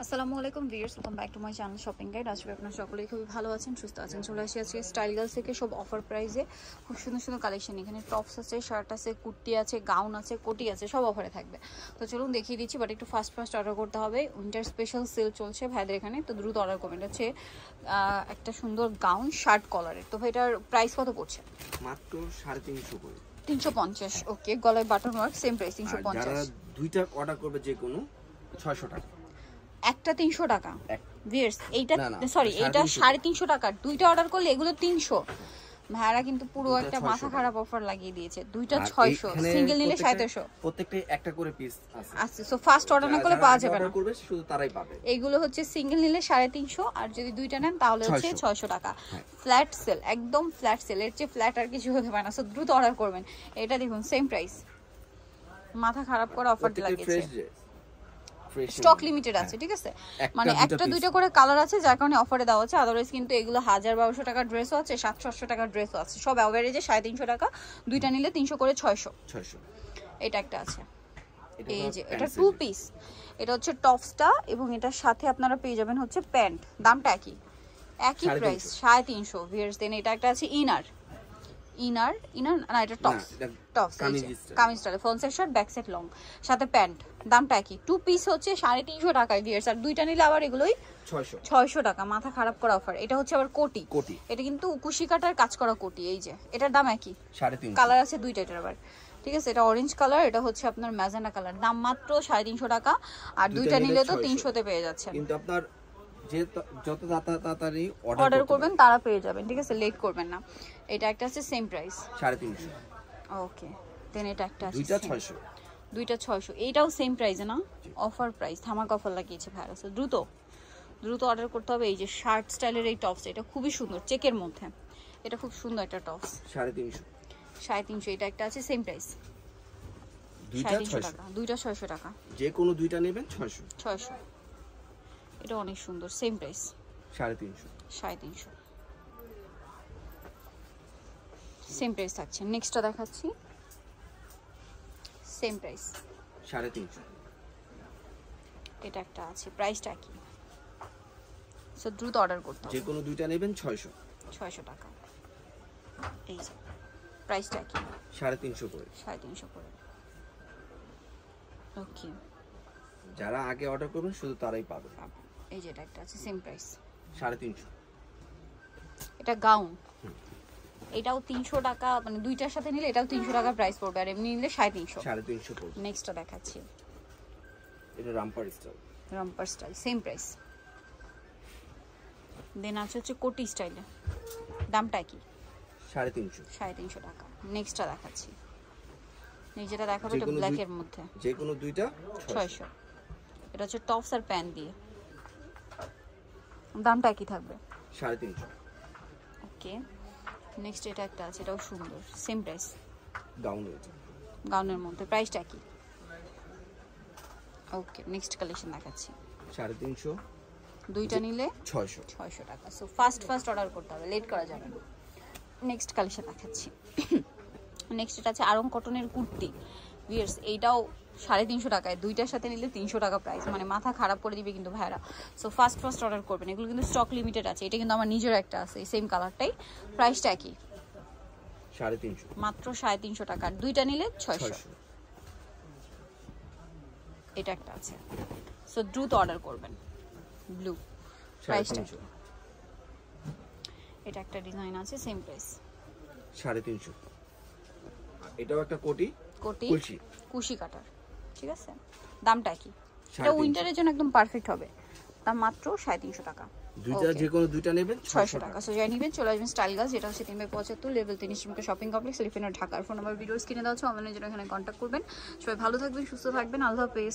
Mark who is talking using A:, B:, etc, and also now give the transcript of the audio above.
A: আসসালামু আলাইকুম viewers, welcome back to my channel shopping guide. আজকে আপনারা সকলেই খুবই ভালো আছেন, সুস্থ আছেন। চলে আসি আজকে স্টাইল গার্লস থেকে সব অফার প্রাইসে খুব সুন্দর সুন্দর কালেকশন। এখানে টপস আছে, শার্ট আছে, কুর্তি আছে, গাউন আছে, কোটি আছে, সব অফারে থাকবে। তো চলুন দেখিয়ে দিচ্ছি, বাট একটু ফার্স্ট অর্ডার করতে হবে। উইন্টার স্পেশাল সেল চলছে ভাইদের এখানে, তো দ্রুত অর্ডার করবেন। এটা হচ্ছে একটা সুন্দর গাউন শার্ট কলারের। তো এটার প্রাইস কত পড়ছে?
B: মাত্র 350 করে,
A: 350। ওকে, গলায় বাটন ওয়ার্ক, সেম প্রাইস 350।
B: যারা দুইটা অর্ডার করবে যে কোনো 600 টাকা,
A: একটা 300 টাকা। ভিউয়ার্স এইটা সরি, এটা 350 টাকা। দুইটা অর্ডার করলে এগুলো 300। ভাইরা কিন্তু পুরো একটা মাথা খারাপ অফার লাগিয়ে দিয়েছে। দুইটা 600, সিঙ্গেল নিলে 700।
B: প্রত্যেকটাই একটা করে পিস আছে।
A: আচ্ছা, সো ফার্স্ট অর্ডার না করলে পাওয়া যাবে না।
B: অর্ডার করবে শুধু তারাই পাবে।
A: এইগুলো হচ্ছে সিঙ্গেল নিলে 350, আর যদি দুইটা নেন তাহলে হচ্ছে 600 টাকা। ফ্ল্যাট সেল, একদম ফ্ল্যাট সেল। এর চেয়ে ফ্ল্যাট আর কিছু হতে পারে না। সো দ্রুত অর্ডার করবেন। এটা দেখুন সেম প্রাইস। মাথা খারাপ করে অফার লাগিয়েছে। স্টক লিমিটেড আছে, ঠিক আছে? মানে একটা দুইটা করে কালার আছে, যার কারণে অফারে দেওয়া আছে। আদারওয়াইজ কিন্তু এগুলো 1000-1200 টাকার ড্রেসও আছে, 700-800 টাকার ড্রেসও আছে। সব এভারেজে 350 টাকা। দুইটা নিলে 300 করে 600। এটা একটা আছে, এই যে এটা 2 পিস। এটা হচ্ছে টপসটা, এবং এটার সাথে আপনারা পেয়ে যাবেন হচ্ছে প্যান্ট। দামটা একই প্রাইস 350 ভিয়ার্স। দেন এটা একটা আছে ইনার না, এটা tops kameez style, front side short, back side long, সাথে প্যান্ট। দামটা একই। 2 পিস হচ্ছে 350 টাকায় ভিয়ার্স, আর দুইটা নিলে আবার এগুলোই 600 টাকা। মাথা খারাপ করা অফার। এটা হচ্ছে আবার কোটি। এটা কিন্তু কুশি কাটার কাজ করা কোটি। এই যে এটার দাম একই, 350। কালার আছে দুইটা এটার আবার, ঠিক আছে? এটা অরেঞ্জ কালার, এটা হচ্ছে আপনার ম্যাজেন্টা কালার। দাম মাত্র 350 টাকা, আর দুইটা নিলে তো 300 তে পেয়ে যাচ্ছেন।
B: কিন্তু আপনার যে যত তাড়াতাড়ি
A: অর্ডার করবেন তারা পেয়ে যাবেন, ঠিক আছে? লেট করবেন না। এটা একটা আছে সেম প্রাইস
B: 350।
A: ওকে, দেন এটা একটা আছে
B: দুইটা 600।
A: এইটাও সেম প্রাইসে না? অফার প্রাইস, ধামাকা অফার লাগিয়েছে ভাইরা। সো দ্রুত অর্ডার করতে হবে। এই যে শার্ট স্টাইলের এই টপস, এটা খুবই সুন্দর, চেকের মধ্যে। এটা খুব সুন্দর একটা টপস, 350। এটা একটা আছে সেম প্রাইস 350 টাকা। দুইটা 600 টাকা,
B: যে কোনো দুইটা নেবেন 600।
A: এটা অনেক সুন্দর, সেম প্রাইস 350। সেম প্রাইস থাকছে। নেক্সটটা দেখাচ্ছি, সেম প্রাইস
B: 350।
A: এটা একটা আছে, প্রাইসটা কি? সো দ্রুত অর্ডার করতে হবে।
B: যে কোনো দুইটা নেবেন 600
A: টাকা। এই যে প্রাইসটা কি?
B: 350 করে।
A: 350 করে। ওকে,
B: যারা আগে অর্ডার করবেন শুধু তারাই পাবে।
A: এই যে এটা একটা আছে সেম প্রাইস
B: 350।
A: এটা গাউন, এটাও 300 টাকা। মানে দুইটার সাথে নিলে এটাও 300 টাকা প্রাইস পড়বে, আর এমনি নিলে 350
B: পড়বে।
A: নেক্সটটা দেখাচ্ছি,
B: এটা রামপার
A: স্টাইল, সেম প্রাইস। দেন আছে হচ্ছে কোটি স্টাইলে, দামটা কি? 350 টাকা। নেক্সটটা দেখাচ্ছি, যেটা দেখাবো এটা ব্ল্যাক এর মধ্যে,
B: যে কোনো দুইটা
A: 600। এটা হচ্ছে টপস আর প্যান্ট দিয়ে। দামটা কি থাকবে?
B: 350।
A: ওকে, নেক্সট এটা একটা আছে, এটাও সুন্দর, সেম প্রাইস। গাউনের মধ্যে, প্রাইসটা কি? ওকে, নেক্সট কালেকশন দেখাচ্ছি,
B: 350।
A: দুইটা নিলে 600 টাকা। সো ফার্স্ট অর্ডার করতে হবে, লেট করা যাবে না। নেক্সট কালেকশন দেখাচ্ছি। নেক্সট এটা আছে আরং কটনের কুর্তি ভিয়ার্স। এইটাও 350 টাকায়, দুইটার সাথে নিলে 300 টাকা প্রাইস। মানে মাথা খারাপ করে দিবে কিন্তু ভাইরা। সো ফার্স্ট অর্ডার করবেন। এগুলো কিন্তু স্টক লিমিটেড আছে। এটা কিন্তু আমার নিজের একটা আছে, এই সেম কালারটাই। প্রাইসটা কি?
B: 350,
A: মাত্র 350 টাকা, দুইটা নিলে 600। এটা একটা আছে, সো দ্রুত অর্ডার করবেন। ব্লু, প্রাইসটা কি? এটা একটা ডিজাইন আছে, সেম প্রাইস
B: 350। এটাও একটা কোটি
A: কুশি কাটার, ঠিক আছে? দামটা কি? এটা উইন্টারের জন্য একদম পারফেক্ট হবে। দাম মাত্র 350 টাকা।
B: দুইটা যে কোনো দুইটা নেবেন
A: 600 টাকা। সো যাই নেবেন চলে আসবেন স্টাইল গার্লস, যেটা হচ্ছে 3/75 লেভেল 3 শ্রমিক শপিং কমপ্লেক্স, লিফিনার, ঢাকার। ফোন নাম্বার ভিডিওস কিনে দেওয়া হচ্ছে, অনলাইনে জন্য এখানে কন্ট্যাক্ট করবেন। সবাই ভালো থাকবেন, সুস্থ থাকবেন। আল্লাহ হাফেজ।